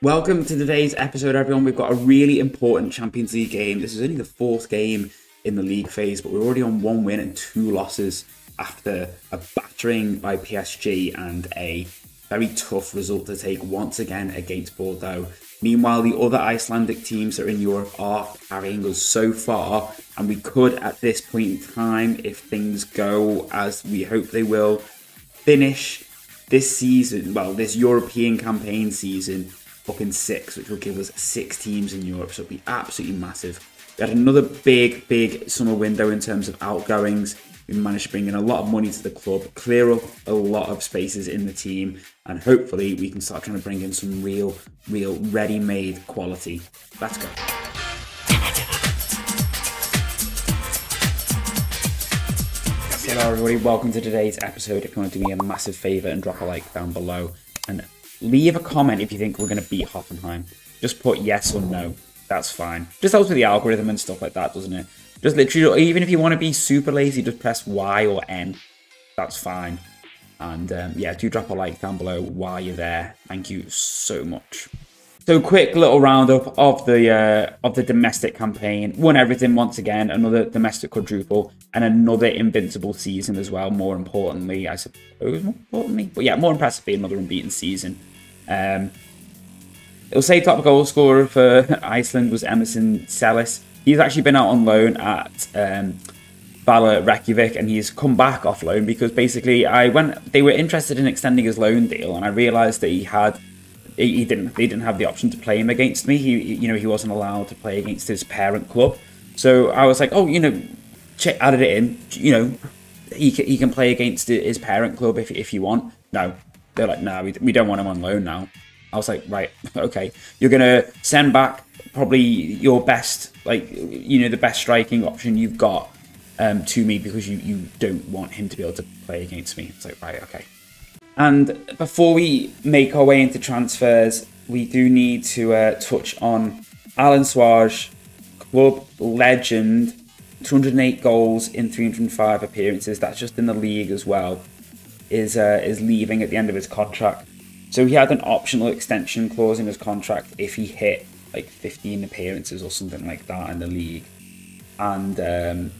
Welcome to today's episode, everyone. We've got a really important Champions League game. This is only the fourth game in the league phase, but we're already on 1 win and 2 losses after a battering by PSG and a very tough result to take once again against Bordeaux. Meanwhile, the other Icelandic teams that are in Europe are carrying us so far, and we could, at this point in time, if things go as we hope they will, finish this season, well, this European campaign season, up in 6, which will give us 6 teams in Europe, so it'll be absolutely massive. We had another big summer window in terms of outgoings. We managed to bring in a lot of money to the club, clear up a lot of spaces in the team, and hopefully we can start trying to bring in some real ready-made quality. Let's go. Hello everybody, welcome to today's episode. If you want to do me a massive favour and drop a like down below, and leave a comment if you think we're going to beat Hoffenheim. Just put yes or no. That's fine. Just helps with the algorithm and stuff like that, doesn't it? Just literally, even if you want to be super lazy, just press Y or N. That's fine. And yeah, do drop a like down below while you're there. Thank you so much. So quick little roundup of the domestic campaign. Won everything once again. Another domestic quadruple and another invincible season as well. More importantly, I suppose, but yeah, more impressively, another unbeaten season. It'll say top goal scorer for Iceland was Emerson Sellis. He's actually been out on loan at Vala Reykjavik, and he's come back off loan because basically they were interested in extending his loan deal, and I realised that they didn't have the option to play him against me. He wasn't allowed to play against his parent club. So I was like, oh, added it in. He can play against his parent club if you want. No, they're like, no, we don't want him on loan now. I was like, right, okay. You're gonna send back probably your best, the best striking option you've got to me because you don't want him to be able to play against me. It's like, right, okay. And before we make our way into transfers, we do need to touch on Alan Suarez, club legend, 208 goals in 305 appearances. That's just in the league as well. Is leaving at the end of his contract. So he had an optional extension clause in his contract if he hit like 15 appearances or something like that in the league. And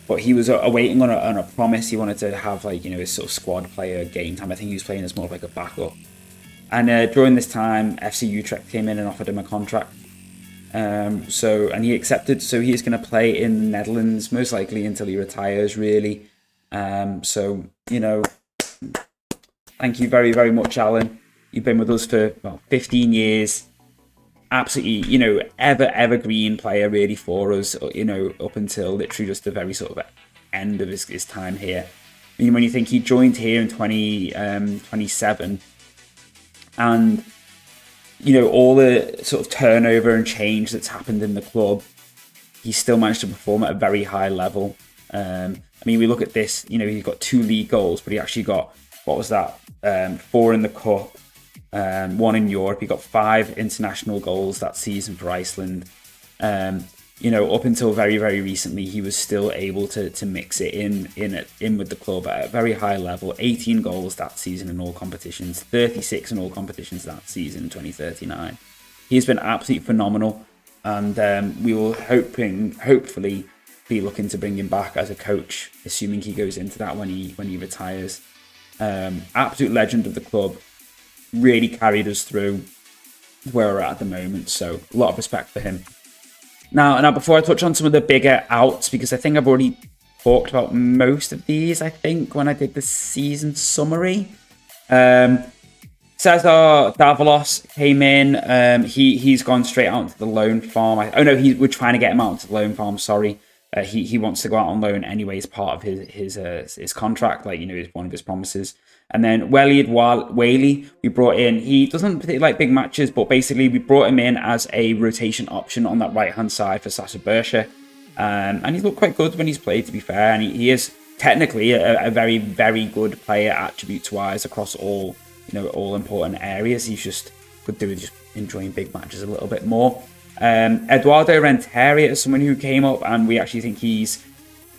but he was awaiting on a promise. He wanted to have his sort of squad player game time. I think he was playing as more of like a backup. And during this time, FC Utrecht came in and offered him a contract. And he accepted. So he's going to play in the Netherlands most likely until he retires. Really. Thank you very much, Alan. You've been with us for 15 years. Absolutely, evergreen player really for us, up until literally just the very sort of end of his time here. I mean, when you think he joined here in 2027, and all the sort of turnover and change that's happened in the club, he still managed to perform at a very high level. We look at this, he's got 2 league goals, but he actually got, what was that, 4 in the cup. 1 in Europe. He got 5 international goals that season for Iceland. Up until very recently, he was still able to mix it in with the club at a very high level. 18 goals that season in all competitions, 36 in all competitions that season in 2039. He's been absolutely phenomenal, and we will hopefully be looking to bring him back as a coach, assuming he goes into that when he retires. Absolute legend of the club. Really carried us through where we're at the moment, so a lot of respect for him. Now before I touch on some of the bigger outs, because I think I've already talked about most of these, I think, when I did the season summary. Cesar Davalos came in. He's gone straight out into the loan farm. We're trying to get him out into the loan farm, sorry. He wants to go out on loan anyway as part of his contract, is one of his promises. And then Waleed Whaley, we brought in. He doesn't particularly like big matches, but basically we brought him in as a rotation option on that right-hand side for Sasha Bersha. And he's looked quite good when he's played, to be fair. And he is technically a very good player attributes-wise across all important areas. He's just could do with just enjoying big matches a little bit more. Eduardo Renteria is someone who came up, and we actually think he's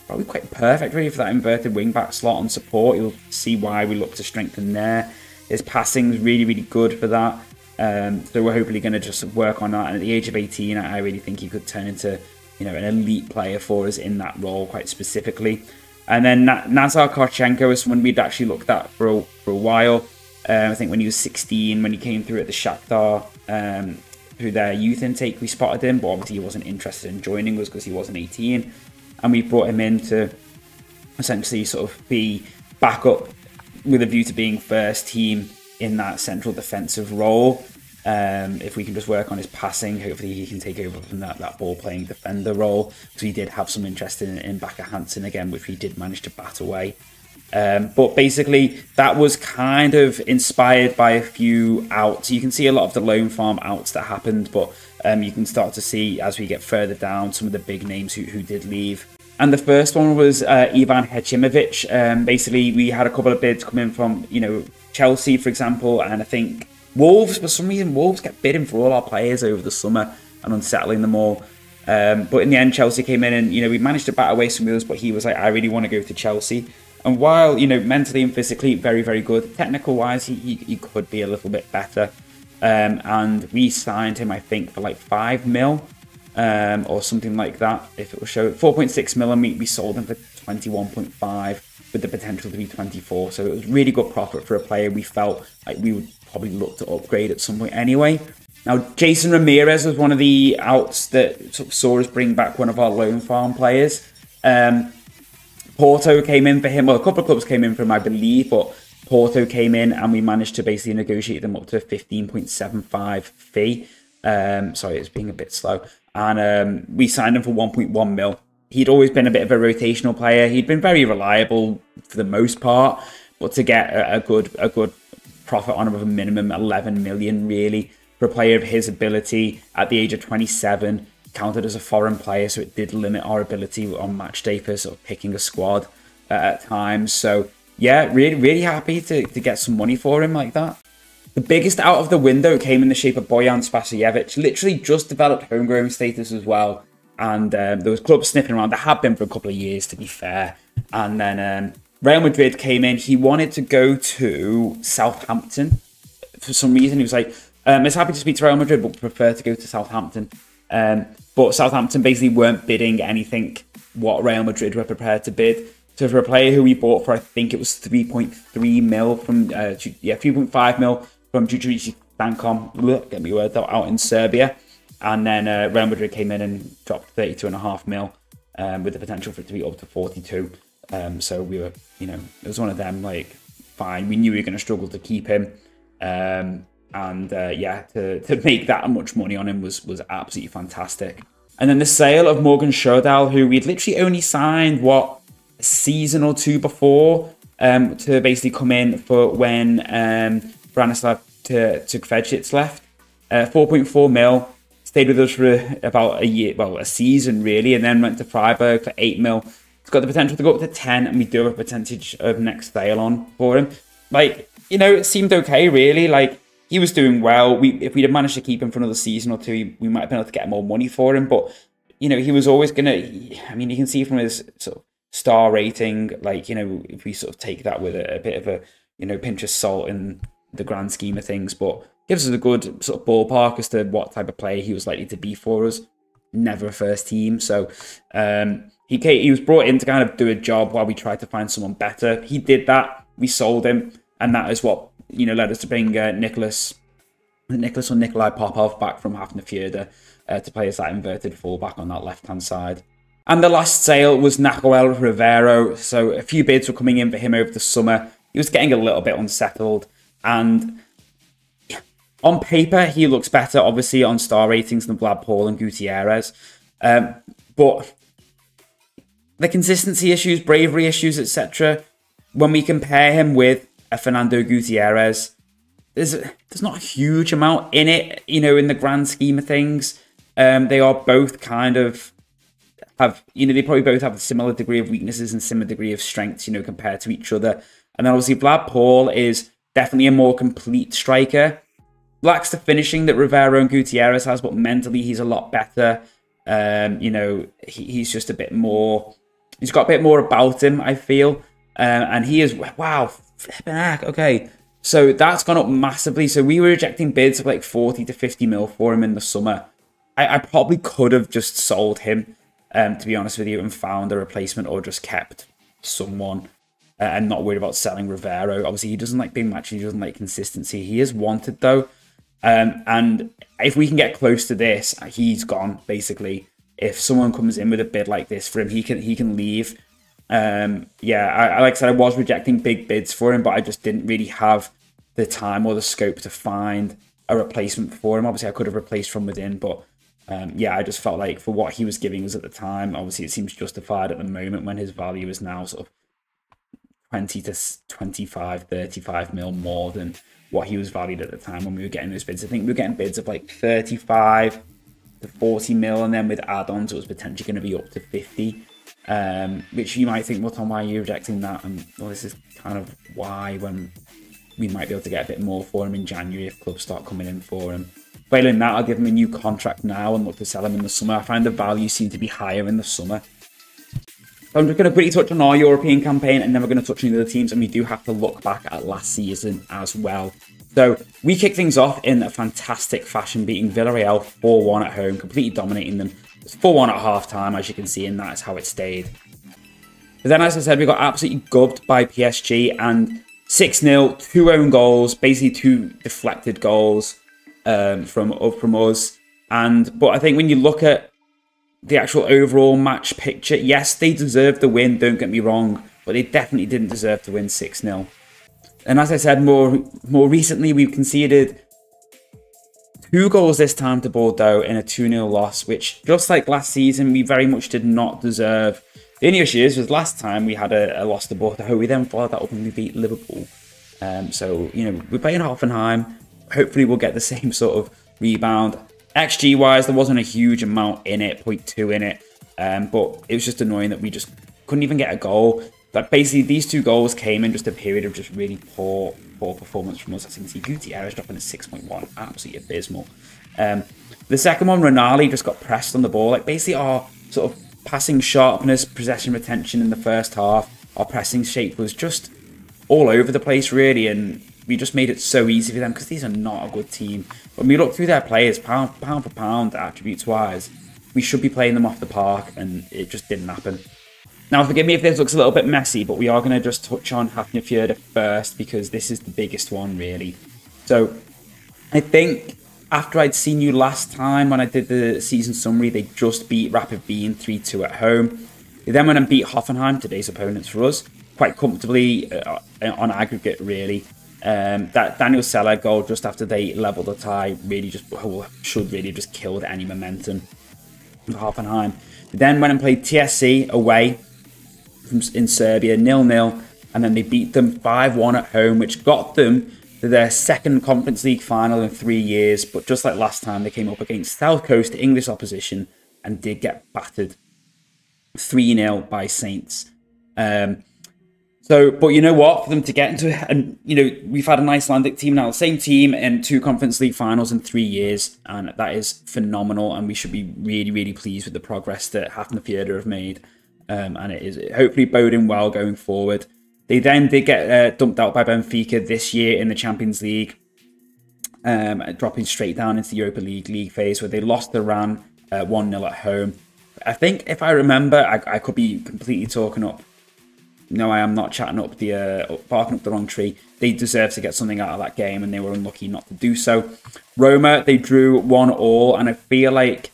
probably quite perfect really for that inverted wing-back slot on support. You'll see why we look to strengthen there. His passing's really good for that. So we're hopefully going to just work on that. And at the age of 18, I really think he could turn into, an elite player for us in that role quite specifically. And then Nazar Korchenko is someone we'd actually looked at for a while. I think when he was 16, when he came through at the Shakhtar, through their youth intake, we spotted him, but obviously he wasn't interested in joining us because he wasn't 18. And we brought him in to essentially sort of be backup with a view to being first team in that central defensive role. If we can just work on his passing, hopefully he can take over from that ball-playing defender role. Because he did have some interest in Bakker Hansen again, which we did manage to bat away. But basically, that was kind of inspired by a few outs. You can see a lot of the loan farm outs that happened, but you can start to see, as we get further down, some of the big names who did leave. And the first one was Ivan Hechimovic. Basically, we had a couple of bids come in from, Chelsea, for example, and I think Wolves. For some reason, Wolves kept bidding for all our players over the summer and unsettling them all. But in the end, Chelsea came in and, we managed to bat away some wheels, but he was like, I really want to go to Chelsea. And while, mentally and physically very, very good, technical-wise, he could be a little bit better. And we signed him, I think, for like 5 mil or something like that. If it was shown 4.6 mil, and we sold him for 21.5 with the potential to be 24. So it was really good profit for a player we felt like we would probably look to upgrade at some point anyway. Now, Jason Ramirez was one of the outs that sort of saw us bring back one of our loan farm players. Porto came in for him. Well, a couple of clubs came in for him, I believe, but Porto came in and we managed to basically negotiate them up to a 15.75 fee. Sorry, it's being a bit slow. And we signed him for 1.1 mil. He'd always been a bit of a rotational player. He'd been very reliable for the most part, but to get a good profit on him of a minimum 11 million, really, for a player of his ability at the age of 27, counted as a foreign player, so it did limit our ability on match day for sort of picking a squad at times. So yeah, really happy to get some money for him like that. The biggest out of the window came in the shape of Bojan Spasojevic. Literally just developed homegrown status as well, and there was clubs sniffing around. There had been for a couple of years, to be fair. And then Real Madrid came in. He wanted to go to Southampton for some reason. He was like, I was happy to speak to Real Madrid, but prefer to go to Southampton. But Southampton basically weren't bidding anything what Real Madrid were prepared to bid. So for a player who we bought for, I think it was 3.3 mil from, 3.5 mil from Jutrici Stankom, get me words out in Serbia. And then Real Madrid came in and dropped 32.5 mil with the potential for it to be up to 42. So we were, it was one of them, like, fine. We knew we were going to struggle to keep him. To make that much money on him was absolutely fantastic. And then the sale of Morgan Sjödahl, who we'd literally only signed, a season or two before, to basically come in for when Branislav Tukvecic left. 4.4 mil, stayed with us for about a year, a season really, and then went to Freiburg for 8 mil. It's got the potential to go up to 10, and we do have a percentage of next sale on for him. Like, it seemed okay, really. Like, he was doing well. If we'd have managed to keep him for another season or two, we might have been able to get more money for him. But, he was always going to... you can see from his sort of star rating, like, if we sort of take that with a bit of a, pinch of salt in the grand scheme of things. But gives us a good sort of ballpark as to what type of player he was likely to be for us. Never a first team. So he was brought in to kind of do a job while we tried to find someone better. He did that. We sold him. And that is what... led us to bring Nicholas or Nikolai Popov back from Hafnarfjordur to play as that inverted fullback on that left-hand side. And the last sale was Nahuel Rivero. So a few bids were coming in for him over the summer. He was getting a little bit unsettled. And on paper, he looks better, obviously, on star ratings than Vlad Paul and Gutierrez. But the consistency issues, bravery issues, etc., when we compare him with Fernando Gutierrez, there's not a huge amount in it, in the grand scheme of things. They are both kind of have, they probably both have a similar degree of weaknesses and similar degree of strengths, compared to each other. And then obviously Vlad Paul is definitely a more complete striker. Lacks the finishing that Rivero and Gutierrez has, but mentally he's a lot better. He's just a bit more, he's got a bit more about him, I feel. And he is, wow, flipping heck, okay. So that's gone up massively. So we were rejecting bids of like 40 to 50 mil for him in the summer. I probably could have just sold him, to be honest with you, and found a replacement or just kept someone and not worried about selling Rivero. Obviously, he doesn't like big matches. He doesn't like consistency. He is wanted, though. And if we can get close to this, he's gone, basically. If someone comes in with a bid like this for him, he can leave. Yeah, like I said, I was rejecting big bids for him, but I just didn't really have the time or the scope to find a replacement for him. Obviously, I could have replaced from within, but yeah, I just felt like for what he was giving us at the time, obviously it seems justified at the moment when his value is now sort of 20 to 25, 35 mil more than what he was valued at the time when we were getting those bids. I think we were getting bids of like 35 to 40 mil, and then with add-ons it was potentially going to be up to 50. Which you might think, well, Tom, why are you rejecting that? And well, this is kind of why, when we might be able to get a bit more for him in January if clubs start coming in for him. Failing that, I'll give him a new contract now and look to sell him in the summer. I find the value seem to be higher in the summer. So I'm just going to quickly touch on our European campaign, and then we're going to touch on the other teams, and we do have to look back at last season as well. So we kicked things off in a fantastic fashion, beating Villarreal 4-1 at home, completely dominating them. It's 4-1 at half-time, as you can see, and that's how it stayed. But then, as I said, we got absolutely gubbed by PSG, and 6-0, 2 own goals, basically 2 deflected goals from us. But I think when you look at the actual overall match picture, yes, they deserved the win, don't get me wrong, but they definitely didn't deserve to win 6-0. And as I said, more recently, we've conceded 2 goals this time to Bordeaux in a 2-0 loss, which, just like last season, we very much did not deserve. The only issue was last time we had a loss to Bordeaux. We then followed that up and we beat Liverpool. So, you know, we're playing Hoffenheim. Hopefully we'll get the same sort of rebound. XG-wise, there wasn't a huge amount in it, 0.2 in it. But it was just annoying that we just couldn't even get a goal. But basically, these 2 goals came in just a period of just really poor performance from us. As you can see, Gutierrez dropping a 6.1, absolutely abysmal. The second one, Ronaldo just got pressed on the ball. Like, basically, our sort of passing sharpness, possession retention in the first half, our pressing shape was just all over the place, really, and we just made it so easy for them because these are not a good team. When we look through their players, pound for pound, attributes-wise, we should be playing them off the park, and it just didn't happen. Now, forgive me if this looks a little bit messy, but we are going to just touch on Hafnarfjörður first because this is the biggest one, really. So, I think after I'd seen you last time when I did the season summary, they just beat Rapid Wien 3-2 at home. They then went and beat Hoffenheim, today's opponents for us, quite comfortably on aggregate, really. That Daniel Seller goal just after they levelled the tie really should really just killed any momentum for Hoffenheim. They then went and played TSC away in Serbia, 0-0, and then they beat them 5-1 at home, which got them to their second Conference League final in 3 years. But just like last time, they came up against South Coast English opposition and did get battered 3-0 by Saints. But you know what? For them to get into it, and you know, we've had an Icelandic team now, the same team in 2 Conference League finals in 3 years, and that is phenomenal. And we should be really, really pleased with the progress that Hafnarfjörður have made. And it is hopefully boding well going forward. They then did get dumped out by Benfica this year in the Champions League, dropping straight down into the Europa League phase, where they lost the Ran 1-0 at home. I think, if I remember, I could be completely talking up. No, I am not chatting up barking up the wrong tree. They deserve to get something out of that game, and they were unlucky not to do so. Roma, they drew 1-1, and I feel like,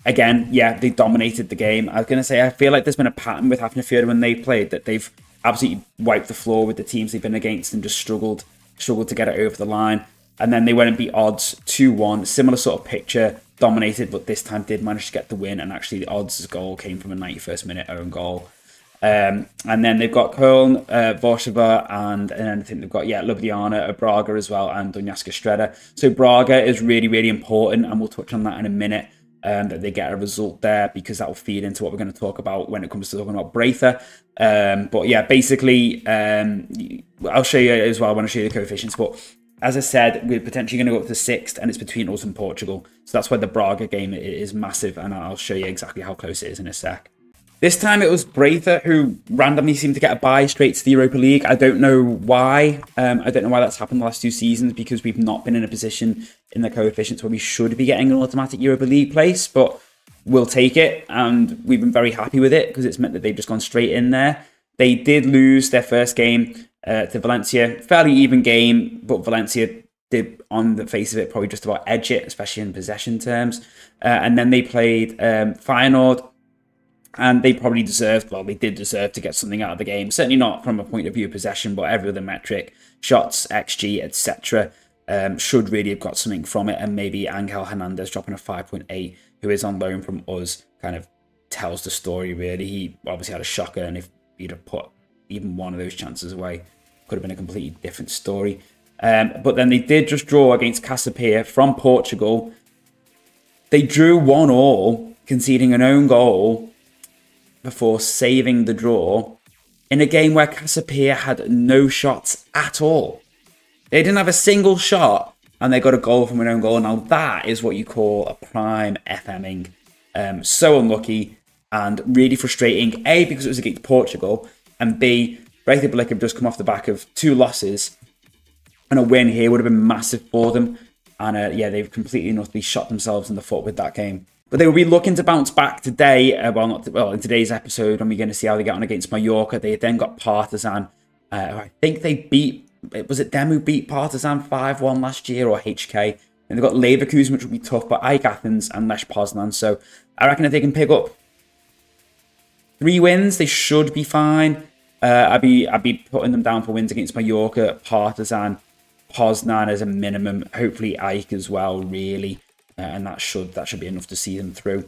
again, yeah, they dominated the game. I was going to say, I feel like there's been a pattern with Hafnarfjörður when they played, that they've absolutely wiped the floor with the teams they've been against and just struggled to get it over the line. And then they went and beat Odds 2-1, similar sort of picture, dominated, but this time did manage to get the win. And actually, the Odds' goal came from a 91st minute own goal. And then they've got Köln, Warsaw, and then I think they've got, Ljubljana, Braga as well, and Donetsk Streda. So Braga is really, really important, and we'll touch on that in a minute. That they get a result there, because that will feed into what we're going to talk about when it comes to talking about Breither. But yeah, basically, I'll show you as well when I show you the coefficients. But as I said, we're potentially going to go up to 6th, and it's between us and Portugal. So that's why the Braga game is massive, and I'll show you exactly how close it is in a sec. This time it was Braither who randomly seemed to get a bye straight to the Europa League. I don't know why. I don't know why that's happened the last 2 seasons, because we've not been in a position in the coefficients where we should be getting an automatic Europa League place, but we'll take it, and we've been very happy with it because it's meant that they've just gone straight in there. They did lose their first game to Valencia. Fairly even game, but Valencia did, on the face of it, probably just about edge it, especially in possession terms. And then they played Feyenoord, and they probably deserved, well, they did deserve to get something out of the game. Certainly not from a point of view of possession, but every other metric, shots, XG, etc., should really have got something from it. And maybe Angel Hernandez dropping a 5.8, who is on loan from us, kind of tells the story, really. He obviously had a shocker, and if he'd have put even one of those chances away, could have been a completely different story. But then they did just draw against Casapia from Portugal. They drew 1-1, conceding an own goal before saving the draw in a game where Casapia had no shots at all. They didn't have a single shot, and they got a goal from an own goal. Now that is what you call a prime FMing. So unlucky and really frustrating. A, because it was against Portugal, and B, Breither have just come off the back of 2 losses, and a win here would have been massive for them. And yeah, they've completely and utterly shot themselves in the foot with that game. But they will be looking to bounce back today. In today's episode, when we're going to see how they get on against Mallorca. They then got Partizan. I think they beat, was it them who beat Partizan 5-1 last year, or HK? And they've got Leverkusen, which will be tough, but AEK Athens and Lech Poznan. So I reckon if they can pick up 3 wins, they should be fine. I'd be putting them down for wins against Mallorca, Partizan, Poznan as a minimum. Hopefully AEK as well, really. And that should be enough to see them through.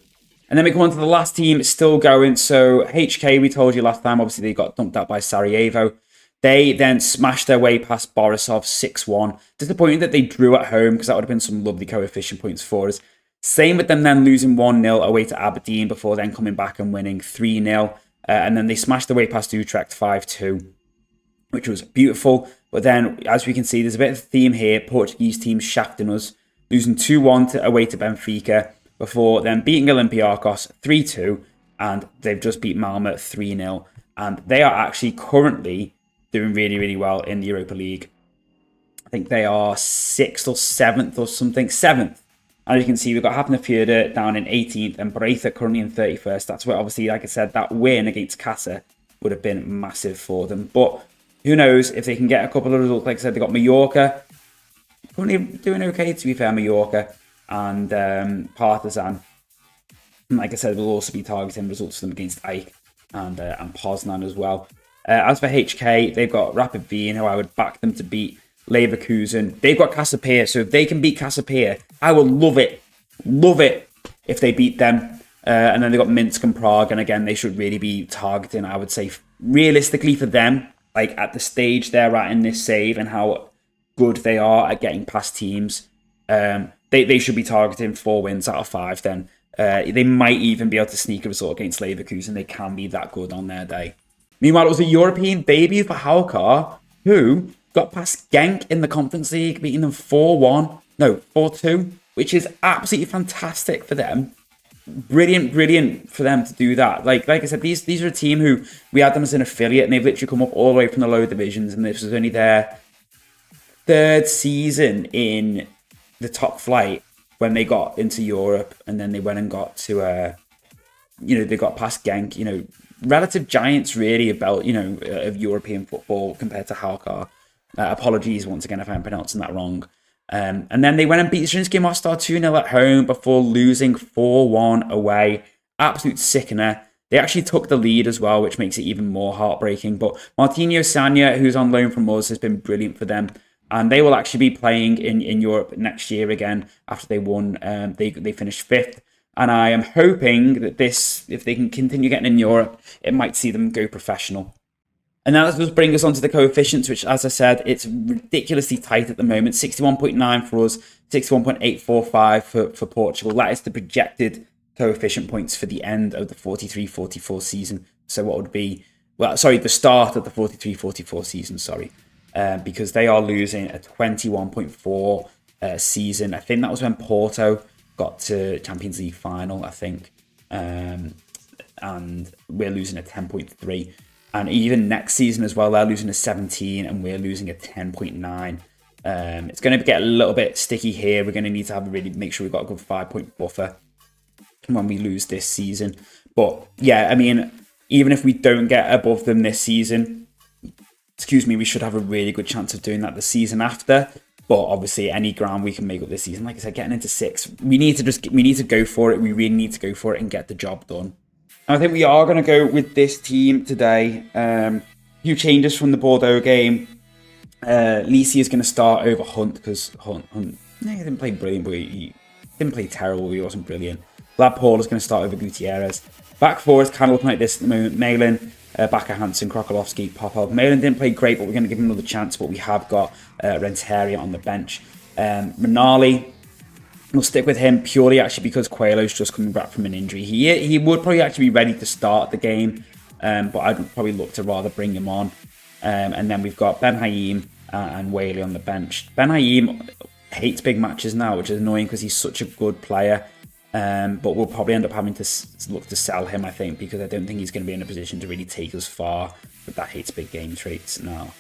And then we come on to the last team, still going. So HK, we told you last time, obviously they got dumped out by Sarajevo. They then smashed their way past Borisov 6-1. Disappointing that they drew at home, because that would have been some lovely coefficient points for us. Same with them then losing 1-0 away to Aberdeen before then coming back and winning 3-0. And then they smashed their way past Utrecht 5-2, which was beautiful. But then, as we can see, there's a bit of a theme here. Portuguese teams shafting us, losing 2-1 away to Benfica before then beating Olympiacos 3-2. And they've just beat Malmö 3-0. And they are actually currently doing really, really well in the Europa League. I think they are 6th or 7th or something. 7th. As you can see, we've got Hafnarfjordur down in 18th and Breither currently in 31st. That's where, obviously, like I said, that win against Casa would have been massive for them. But who knows if they can get a couple of results. Like I said, they got Mallorca. Currently doing okay, to be fair, Mallorca. And Partizan. And like I said, we'll also be targeting results for them against AEK and Poznan as well. As for HK, they've got Rapid Wien, who I would back them to beat Leverkusen. They've got Casapia, so if they can beat Casapia, I will love it if they beat them. And then they've got Minsk and Prague, and again, they should really be targeting, I would say, realistically for them, like at the stage they're at in this save and how good they are at getting past teams. They should be targeting 4 wins out of 5 then. They might even be able to sneak a result against Leverkusen. They can be that good on their day. Meanwhile, it was a European debut for Halkar, who got past Genk in the Conference League, beating them 4-2, which is absolutely fantastic for them. Brilliant for them to do that. Like I said, these are a team who we had them as an affiliate, and they've literally come up all the way from the lower divisions, and this was only their 3rd season in the top flight when they got into Europe, and then they went and got to, they got past Genk, relative giants really about, of European football compared to Halkar. Apologies once again if I'm pronouncing that wrong. And then they went and beat Zrinjski Mostar 2-0 at home before losing 4-1 away. Absolute sickener. They actually took the lead as well, which makes it even more heartbreaking. But Martinho Sanya, who's on loan from us, has been brilliant for them. And they will actually be playing in Europe next year again after they won. They finished 5th. And I am hoping that if they can continue getting in Europe, it might see them go professional. And now that does bring us on to the coefficients, which, as I said, it's ridiculously tight at the moment. 61.9 for us, 61.845 for Portugal. That is the projected coefficient points for the end of the 43-44 season. So what would be, the start of the 43-44 season, because they are losing a 21.4 season. I think that was when Porto got to Champions League final, I think. and we're losing a 10.3. And even next season as well, they're losing a 17 and we're losing a 10.9. It's going to get a little bit sticky here. We're going to need to make sure we've got a good 5-point buffer when we lose this season. But yeah, I mean, even if we don't get above them this season, we should have a really good chance of doing that the season after. But obviously, any ground we can make up this season, like I said, getting into 6, we need to go for it. We really need to go for it and get the job done. I think we are going to go with this team today. A few changes from the Bordeaux game. Lisi is going to start over Hunt because Hunt he didn't play brilliant, but he didn't play terrible. He wasn't brilliant. Vlad Paul is going to start over Gutierrez. Back four is kind of looking like this at the moment. Malin, Bakker, Hansen, Krokolovsky, Popov. Malin didn't play great, but we're going to give him another chance. But we have got Renteria on the bench. Renali, we'll stick with him purely actually because Coelho's just coming back from an injury. He would probably actually be ready to start the game, but I'd probably look to rather bring him on. And then we've got Ben Haim and Whaley on the bench. Ben Haim hates big matches now, which is annoying because he's such a good player. But we'll probably end up having to look to sell him, I think, because I don't think he's going to be in a position to really take us far with that hates big game traits now,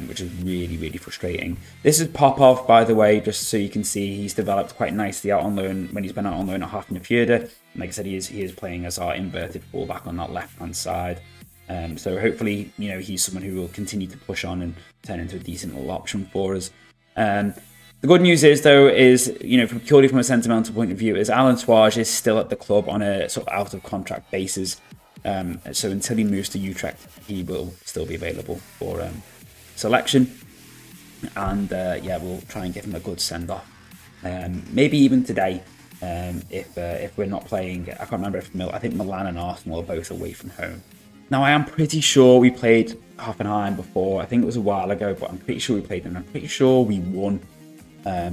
which is really, really frustrating. This is Popov, by the way, just so you can see he's developed quite nicely out on loan when he's been out on loan at Hafnarfjordur. Like I said, he is playing as our inverted fullback on that left-hand side. So hopefully, he's someone who will continue to push on and turn into a decent little option for us. The good news is, though, purely from a sentimental point of view, is Alan Swage is still at the club on a sort of out-of-contract basis. So until he moves to Utrecht, he will still be available for selection. And, we'll try and give him a good send-off. Maybe even today, if we're not playing... I can't remember if... I think Milan and Arsenal are both away from home. Now, I am pretty sure we played Hoffenheim before. I think it was a while ago, but I'm pretty sure we played them. I'm pretty sure we won.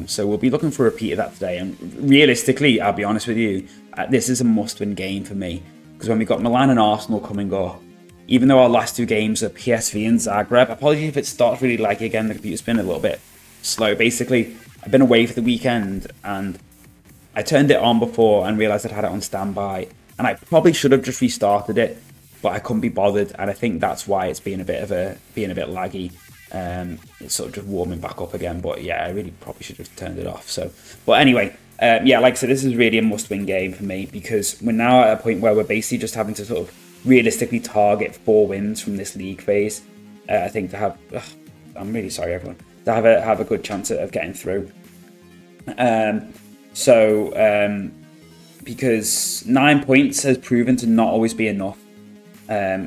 So we'll be looking for a repeat of that today. And realistically, I'll be honest with you, this is a must-win game for me. Because when we've got Milan and Arsenal coming up, even though our last two games are PSV and Zagreb, apologies if it starts really laggy again, the computer's been a little bit slow. Basically, I've been away for the weekend and I turned it on before and realised I'd had it on standby. And I probably should have just restarted it, but I couldn't be bothered. And I think that's why it's being a bit laggy. It's sort of just warming back up again, but yeah, I really probably should have turned it off. So, but anyway, like I said, this is really a must-win game for me because we're now at a point where we're basically just having to sort of realistically target 4 wins from this league phase. I think to have, I'm really sorry everyone, to have a good chance of getting through. Because 9 points has proven to not always be enough.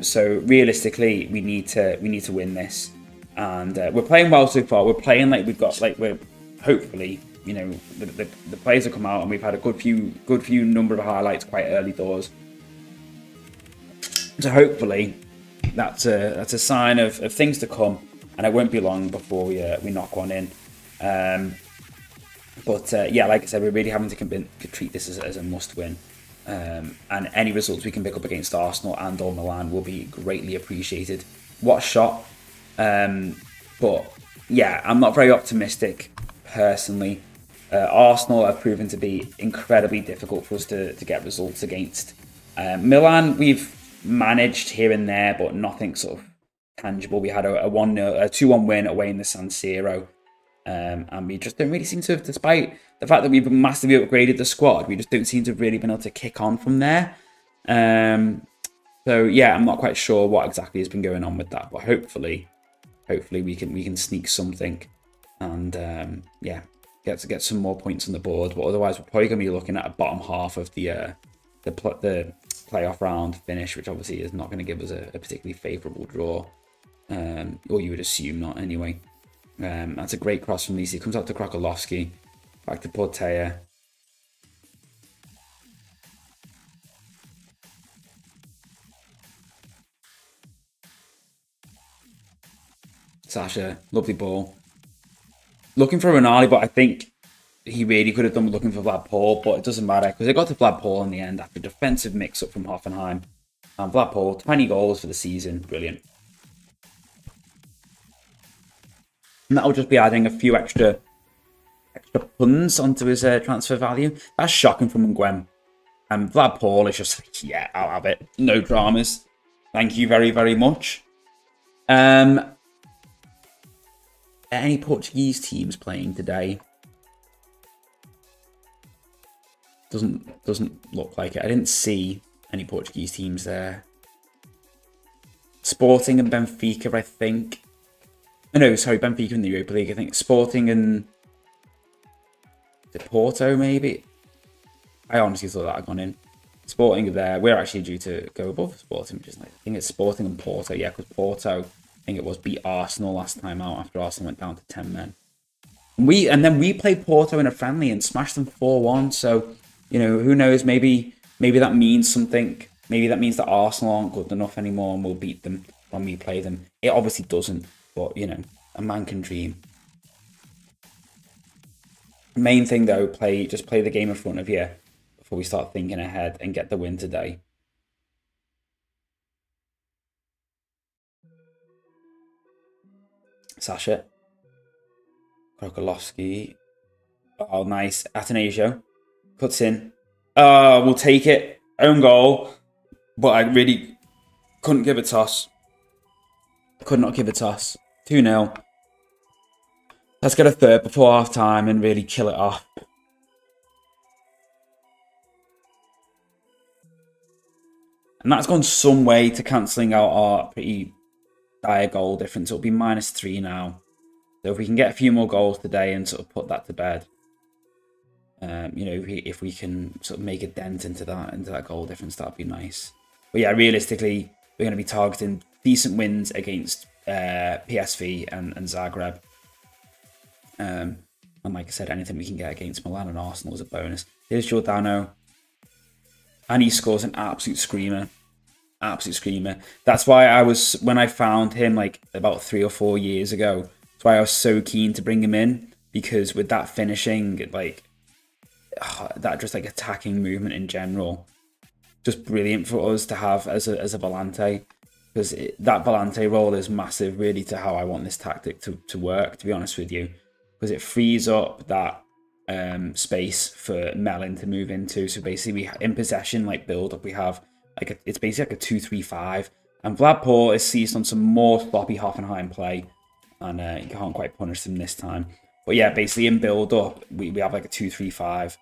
So realistically, we need to win this. And we're playing well so far. We're playing like we're hopefully, the players have come out and we've had a good few number of highlights quite early doors. So hopefully that's a sign of things to come, and it won't be long before we knock one in. But like I said, we're really having to treat this as a must win. And any results we can pick up against Arsenal and or Milan will be greatly appreciated. What a shot. But yeah, I'm not very optimistic personally. Arsenal have proven to be incredibly difficult for us to get results against. Milan, we've managed here and there, but nothing sort of tangible. We had a 2-1 win away in the San Siro. And we just don't really seem to have, despite the fact that we've massively upgraded the squad, we just don't seem to have really been able to kick on from there. So yeah, I'm not quite sure what exactly has been going on with that, but hopefully we can sneak something and get some more points on the board. But otherwise, we're probably going to be looking at a bottom half of the playoff round finish, which obviously is not going to give us a particularly favourable draw, or you would assume not anyway. That's a great cross from Lisi. Comes out to Krokolovsky, back to Portea. Sasha, lovely ball. Looking for Renali, but I think he really could have done with looking for Vlad Paul, but it doesn't matter because it got to Vlad Paul in the end after a defensive mix-up from Hoffenheim. And Vlad Paul, 20 goals for the season. Brilliant. And that'll just be adding a few extra puns onto his transfer value. That's shocking from Nguyen. And Vlad Paul is just like, yeah, I'll have it. No dramas. Thank you very, very much. Any Portuguese teams playing today? Doesn't look like it. I didn't see any Portuguese teams there. Sporting and Benfica, I think. Oh, no, sorry, Benfica in the Europa League. I think Sporting and Porto, maybe. I honestly thought that had gone in. Sporting there. We're actually due to go above Sporting, which is nice. I think it's Sporting and Porto. Yeah, because Porto, I think it was, beat Arsenal last time out after Arsenal went down to 10 men. And then we played Porto in a friendly and smashed them 4-1. So, you know, who knows? Maybe that means something. Maybe that means that Arsenal aren't good enough anymore and we'll beat them when we play them. It obviously doesn't, but, you know, a man can dream. Main thing, though, just play the game in front of you before we start thinking ahead and get the win today. Sasha. Krokolowski. Oh, nice. Atanasio. Cuts in. We'll take it. Own goal. But I really couldn't give a toss. Could not give a toss. 2-0. Let's get a third before half time and really kill it off. And that's gone some way to cancelling out our pretty dire goal difference. It'll be -3 now. So if we can get a few more goals today and sort of put that to bed, you know, if we can sort of make a dent into that goal difference, that'd be nice. But yeah, realistically, we're going to be targeting decent wins against PSV and Zagreb. And like I said, anything we can get against Milan and Arsenal is a bonus. Here's Giordano. And he scores an absolute screamer. Absolute screamer. That's why when I found him like about 3 or 4 years ago, that's why I was so keen to bring him in. Because with that finishing, like, that just like attacking movement in general, just brilliant for us to have as a Volante. Because that Volante role is massive really to how I want this tactic to work, to be honest with you. Because it frees up that space for Melon to move into. So basically, in possession, like build up, we have like it's basically like a 2-3-5. And Vlad Paul is seized on some more sloppy Hoffenheim play, and you can't quite punish them this time. But yeah, basically in build up, we have like a 2-3-5.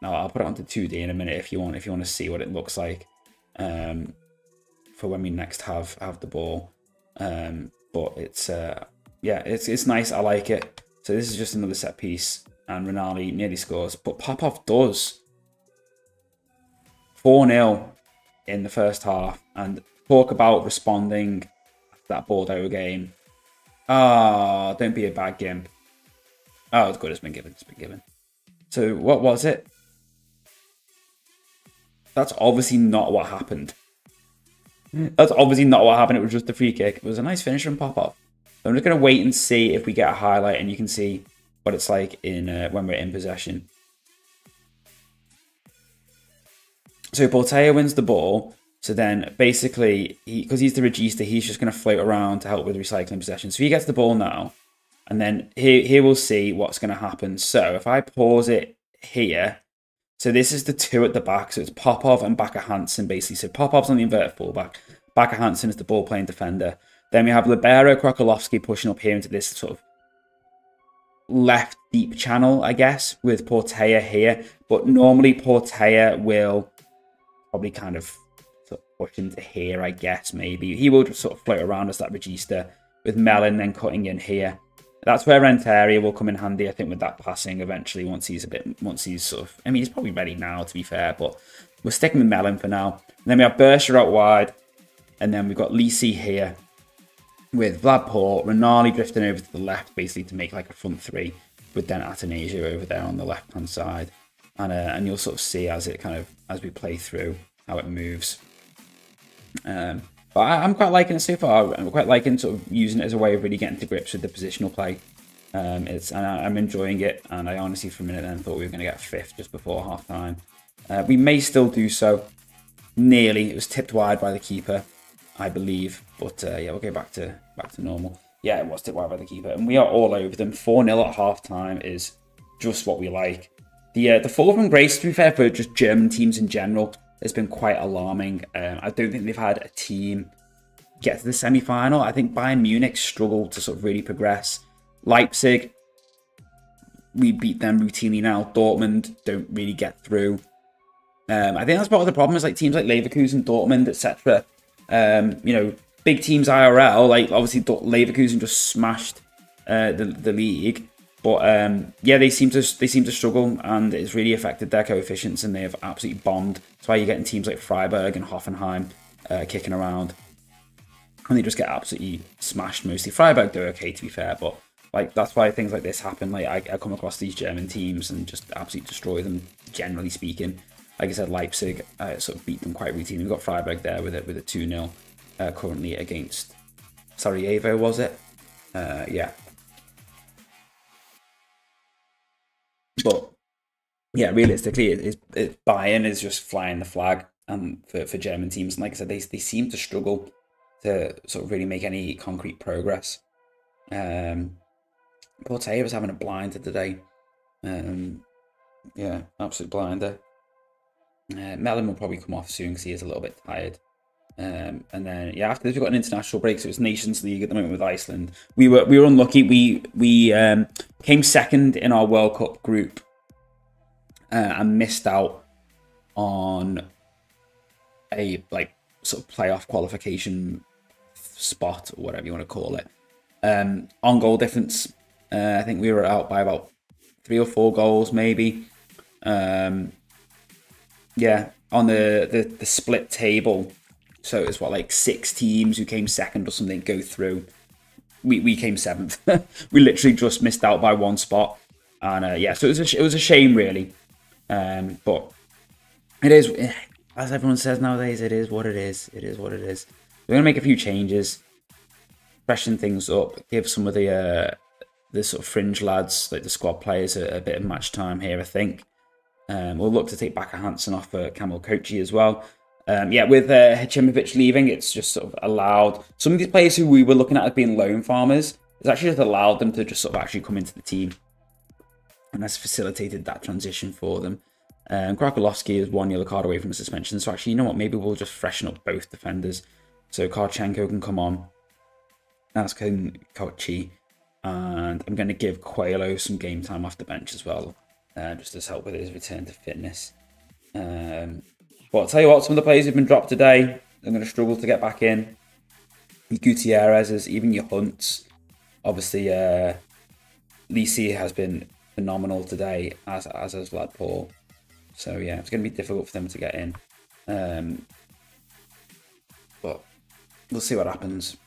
Now I'll put it onto 2D in a minute if you want to see what it looks like for when we next have the ball. But it's yeah, it's nice. I like it. So this is just another set piece. And Rinaldi nearly scores. But Popov does. 4-0 in the first half. And talk about responding after that Bordeaux game. Ah, don't be a bad gimp. Oh, it's good. It's been given. It's been given. So what was it? That's obviously not what happened. That's obviously not what happened. It was just a free kick. It was a nice finish from Popov. So I'm just going to wait and see if we get a highlight and you can see what it's like in when we're in possession. So Porteo wins the ball. So then basically, because he's the regista, he's just going to float around to help with recycling possession. So he gets the ball now. And then here we'll see what's going to happen. So if I pause it here. So this is the two at the back. So it's Popov and Bakker Hansen basically. So Popov's on the inverted fullback. Bakker Hansen is the ball playing defender. Then we have Libero Krokolowski pushing up here into this sort of left deep channel, I guess, with Portea here. But normally Portea will probably kind of sort of push into here, I guess, maybe. He will just sort of float around as that regista with Melon then cutting in here. That's where Renteria will come in handy, I think, with that passing eventually once he's sort of, I mean, he's probably ready now, to be fair, but we're sticking with Melon for now. And then we have Bersher out wide, and then we've got Lisi here with Vlad Paul, Rinaldi drifting over to the left, basically to make like a front three, with then Atanasio over there on the left-hand side. And you'll sort of see as we play through how it moves. But I'm quite liking it so far. I'm quite liking sort of using it as a way of really getting to grips with the positional play. And I'm enjoying it. And I honestly, for a minute then, thought we were going to get fifth just before half time. We may still do so. Nearly. It was tipped wide by the keeper, I believe. But yeah, we'll go back to normal. Yeah, it was tipped wide by the keeper. And we are all over them. 4-0 at half time is just what we like. The fall from grace, to be fair, for just German teams in general, has been quite alarming. I don't think they've had a team get to the semi-final. I think Bayern Munich struggled to sort of really progress. Leipzig, we beat them routinely now. Dortmund don't really get through. I think that's part of the problem, is like teams like Leverkusen, Dortmund, etc. You know, big teams IRL, like obviously Leverkusen just smashed the league. But yeah, they seem to struggle, and it's really affected their coefficients, and they have absolutely bombed. That's why you're getting teams like Freiburg and Hoffenheim kicking around, and they just get absolutely smashed. Mostly Freiburg do okay, to be fair, but like that's why things like this happen. Like I come across these German teams and just absolutely destroy them. Generally speaking, like I said, Leipzig sort of beat them quite routinely. We've got Freiburg there with a 2-0 currently against Sarajevo, was it? Yeah. But yeah, realistically, Bayern is just flying the flag for German teams. And like I said, they seem to struggle to sort of really make any concrete progress. Portea was having a blinder today. Yeah, absolute blinder. Mellon will probably come off soon because he is a little bit tired. And then yeah, after this we've got an international break, so it's Nations League at the moment with Iceland. We were unlucky. We came second in our World Cup group and missed out on a like sort of playoff qualification spot or whatever you want to call it. On goal difference, I think we were out by about 3 or 4 goals maybe. Yeah, on the split table. So it's what, like 6 teams who came second or something go through. We came 7th. We literally just missed out by 1 spot, and yeah, so it was a shame really. But it is, as everyone says nowadays, it is what it is. It is what it is. We're gonna make a few changes, freshen things up, give some of the sort of fringe lads, like the squad players, a bit of match time here. I think we'll look to take Bakker Hansen off for Kamil Kochi as well. Yeah, with Hachimovic leaving, it's just sort of allowed some of these players who we were looking at as being loan farmers, it's actually just allowed them to just sort of actually come into the team, and that's facilitated that transition for them. Krakolovsky is 1 yellow card away from a suspension, so actually, you know what, maybe we'll just freshen up both defenders. So Karchenko can come on, as can Kochi, and I'm going to give Coelho some game time off the bench as well, just to help with his return to fitness. But I'll tell you what, some of the players who've been dropped today are going to struggle to get back in. Your Gutierrez's, even your Hunts. Obviously, Lisi has been phenomenal today, as has Vlad Paul. So yeah, it's going to be difficult for them to get in. But we'll see what happens.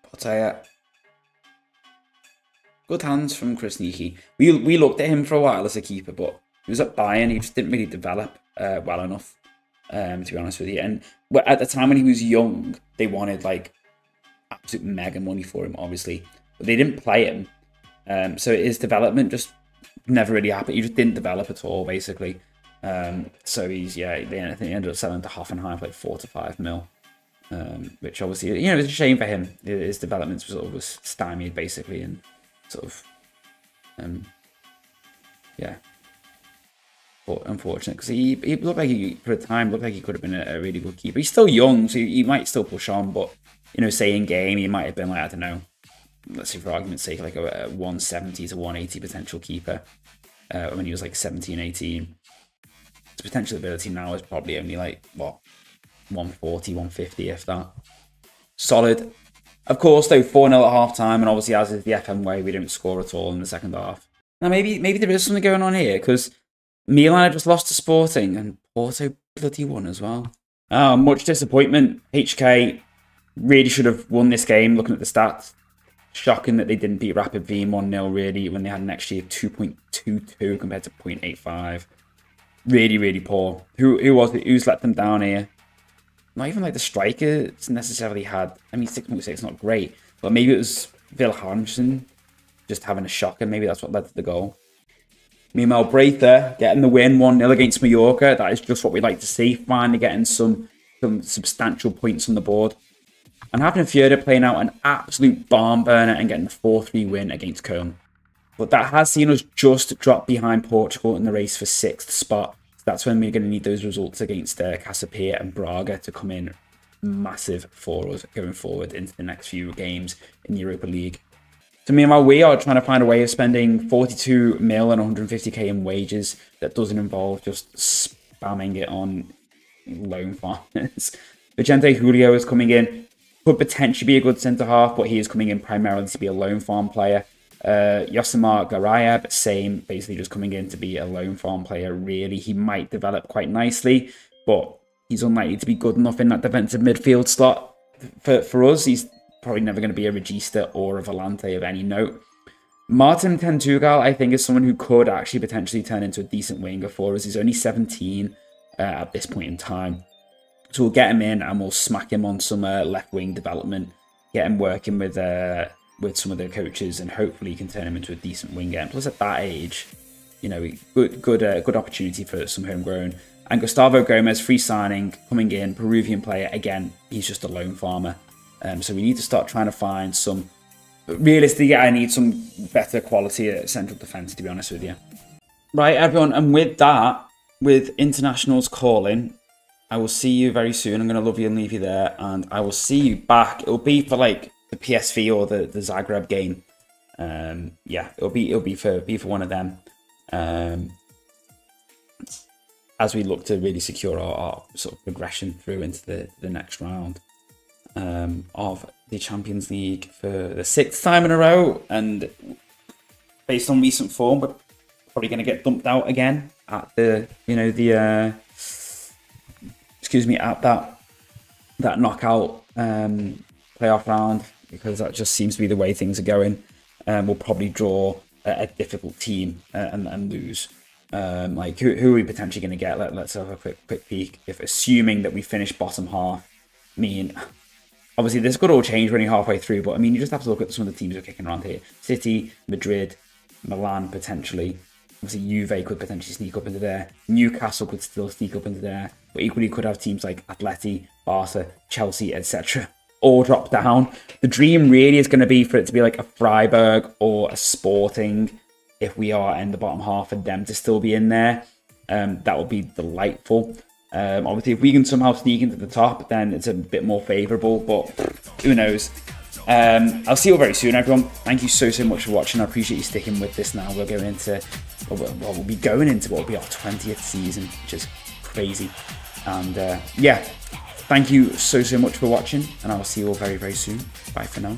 Portea. Good hands from Chris Niki. We looked at him for a while as a keeper, but he was at Bayern. He just didn't really develop well enough, to be honest with you. And at the time when he was young, they wanted like absolute mega money for him, obviously, but they didn't play him. So his development just never really happened. He just didn't develop at all, basically. So he's I think they ended up selling to Hoffenheim for like 4 to 5 mil. Which obviously, you know, it's a shame for him. His development was stymied, basically, and sort of, yeah. But unfortunate, because he looked like for a time, looked like he could have been a really good keeper. He's still young, so he might still push on, but, you know, say in game, he might have been like, I don't know, let's say for argument's sake, like a 170 to 180 potential keeper when he was like 17, 18. His potential ability now is probably only like, what, 140, 150, if that. Solid. Of course, though, 4-0 at half-time, and obviously, as is the FM way, we don't score at all in the second half. Now, maybe there is something going on here, because Milan had just lost to Sporting, and Porto bloody won as well. Much disappointment. HK really should have won this game, looking at the stats. Shocking that they didn't beat Rapid Wien 1-0, really, when they had an XG of 2.22 compared to 0.85. Really, really poor. Who was it? Who's let them down here? Not even like the strikers necessarily had. I mean, 6.6 is not great, but maybe it was Vilharmsen just having a shocker. Maybe that's what led to the goal. Meanwhile, Breither getting the win 1-0 against Mallorca. That is just what we like to see. Finally getting some some substantial points on the board. And FM24 playing out an absolute barn burner and getting a 4-3 win against Köln. But that has seen us just drop behind Portugal in the race for 6th spot. So that's when we're going to need those results against Casapia and Braga to come in massive for us going forward into the next few games in the Europa League. So meanwhile, we are trying to find a way of spending 42 mil and 150k in wages that doesn't involve just spamming it on loan farmers. Vicente Julio is coming in. Could potentially be a good centre-half, but he is coming in primarily to be a loan farm player. Yosimar Garayab, same, basically just coming in to be a loan farm player, really. He might develop quite nicely, but he's unlikely to be good enough in that defensive midfield slot for us. He's probably never going to be a Regista or a Volante of any note. Martin Tentugal, I think, is someone who could actually potentially turn into a decent winger for us. He's only 17 at this point in time. So we'll get him in and we'll smack him on some left wing development, get him working with some of the coaches, and hopefully he can turn him into a decent winger. And plus at that age, you know, good opportunity for some homegrown. And Gustavo Gomez, free signing, coming in, Peruvian player. Again, he's just a loan farmer. So we need to start trying to find some... Realistically, I need some better quality at central defence, to be honest with you. Right, everyone, and with that, with internationals calling, I will see you very soon. I'm going to love you and leave you there, and I will see you back. It'll be for, like, the PSV or the Zagreb game. Yeah, it'll be for one of them. As we look to really secure our sort of progression through into the next round of the Champions League for the 6th time in a row, and based on recent form, we're probably going to get dumped out again at the at that knockout playoff round, because that just seems to be the way things are going. We'll probably draw a difficult team and lose. Like who are we potentially going to get? Let's have a quick peek. If assuming that we finish bottom half, I mean, obviously this could all change when you're halfway through, but I mean, you just have to look at some of the teams who are kicking around here: City, Madrid, Milan potentially. Obviously Juve could potentially sneak up into there. Newcastle could still sneak up into there, but equally could have teams like Atleti, Barca, Chelsea, etc. all drop down. The dream really is going to be for it to be like a Freiburg or a Sporting. If we are in the bottom half, and them to still be in there, that would be delightful. Obviously, if we can somehow sneak into the top, then it's a bit more favourable, but who knows. I'll see you all very soon, everyone. Thank you so much for watching. I appreciate you sticking with this now. We're going into, we'll be going into what will be our 20th season, which is crazy. And yeah, thank you so much for watching, and I will see you all very soon. Bye for now.